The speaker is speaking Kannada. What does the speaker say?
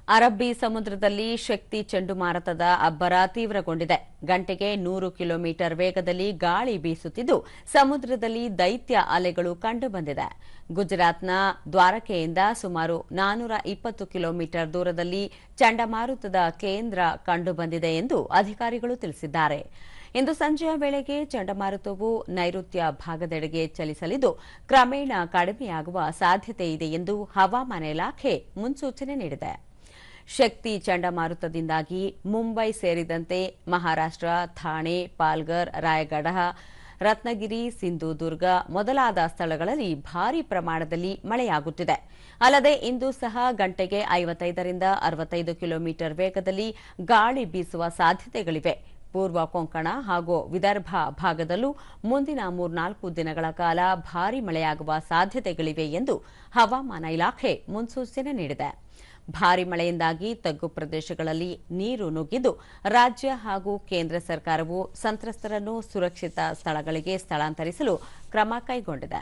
ಅರಬ್ಬಿ ಸಮುದ್ರದಲ್ಲಿ ಶಕ್ತಿ ಚಂಡಮಾರುತದ ಅಬ್ಬರ ತೀವ್ರಗೊಂಡಿದೆ. ಗಂಟೆಗೆ 100 ಕಿಲೋಮೀಟರ್ ವೇಗದಲ್ಲಿ ಗಾಳಿ ಬೀಸುತ್ತಿದ್ದು ಸಮುದ್ರದಲ್ಲಿ ದೈತ್ಯ ಅಲೆಗಳು ಕಂಡುಬಂದಿದೆ. ಗುಜರಾತ್ನ ದ್ವಾರಕೆಯಿಂದ ಸುಮಾರು 420 ಕಿಲೋಮೀಟರ್ ದೂರದಲ್ಲಿ ಚಂಡಮಾರುತದ ಕೇಂದ್ರ ಕಂಡುಬಂದಿದೆ ಎಂದು ಅಧಿಕಾರಿಗಳು ತಿಳಿಸಿದ್ದಾರೆ. ಇಂದು ಸಂಜೆಯ ವೇಳೆಗೆ ಚಂಡಮಾರುತವು ನೈಋತ್ಯ ಭಾಗದೆಡೆಗೆ ಚಲಿಸಲಿದ್ದು ಕ್ರಮೇಣ ಕಡಿಮೆಯಾಗುವ ಸಾಧ್ಯತೆ ಇದೆ ಎಂದು ಹವಾಮಾನ ಇಲಾಖೆ ಮುನ್ಸೂಚನೆ ನೀಡಿದೆ. ಶಕ್ತಿ ಚಂಡಮಾರುತದಿಂದಾಗಿ ಮುಂಬೈ ಸೇರಿದಂತೆ ಮಹಾರಾಷ್ಟ್ರ, ಥಾಣೆ, ಪಾಲ್ಘರ್, ರಾಯಗಢ, ರತ್ನಗಿರಿ, ಸಿಂಧುದುರ್ಗ ಮೊದಲಾದ ಸ್ಥಳಗಳಲ್ಲಿ ಭಾರೀ ಪ್ರಮಾಣದಲ್ಲಿ ಮಳೆಯಾಗುತ್ತಿದೆ. ಅಲ್ಲದೆ ಇಂದು ಸಹ ಗಂಟೆಗೆ 55 ರಿಂದ 65 ಕಿಲೋಮೀಟರ್ ವೇಗದಲ್ಲಿ ಗಾಳಿ ಬೀಸುವ ಸಾಧ್ಯತೆಗಳಿವೆ. ಪೂರ್ವ ಕೊಂಕಣ ಹಾಗೂ ವಿದರ್ಭ ಭಾಗದಲ್ಲೂ ಮುಂದಿನ 3-4 ದಿನಗಳ ಕಾಲ ಭಾರೀ ಮಳೆಯಾಗುವ ಸಾಧ್ಯತೆಗಳಿವೆ ಎಂದು ಹವಾಮಾನ ಇಲಾಖೆ ಮುನ್ಸೂಚನೆ ನೀಡಿದೆ. ಭಾರೀ ಮಳೆಯಿಂದಾಗಿ ತಗ್ಗು ಪ್ರದೇಶಗಳಲ್ಲಿ ನೀರು ನುಗ್ಗಿದ್ದು ರಾಜ್ಯ ಹಾಗೂ ಕೇಂದ್ರ ಸರ್ಕಾರವು ಸಂತ್ರಸ್ತರನ್ನು ಸುರಕ್ಷಿತ ಸ್ಥಳಗಳಿಗೆ ಸ್ಥಳಾಂತರಿಸಲು ಕ್ರಮ ಕೈಗೊಂಡಿದೆ.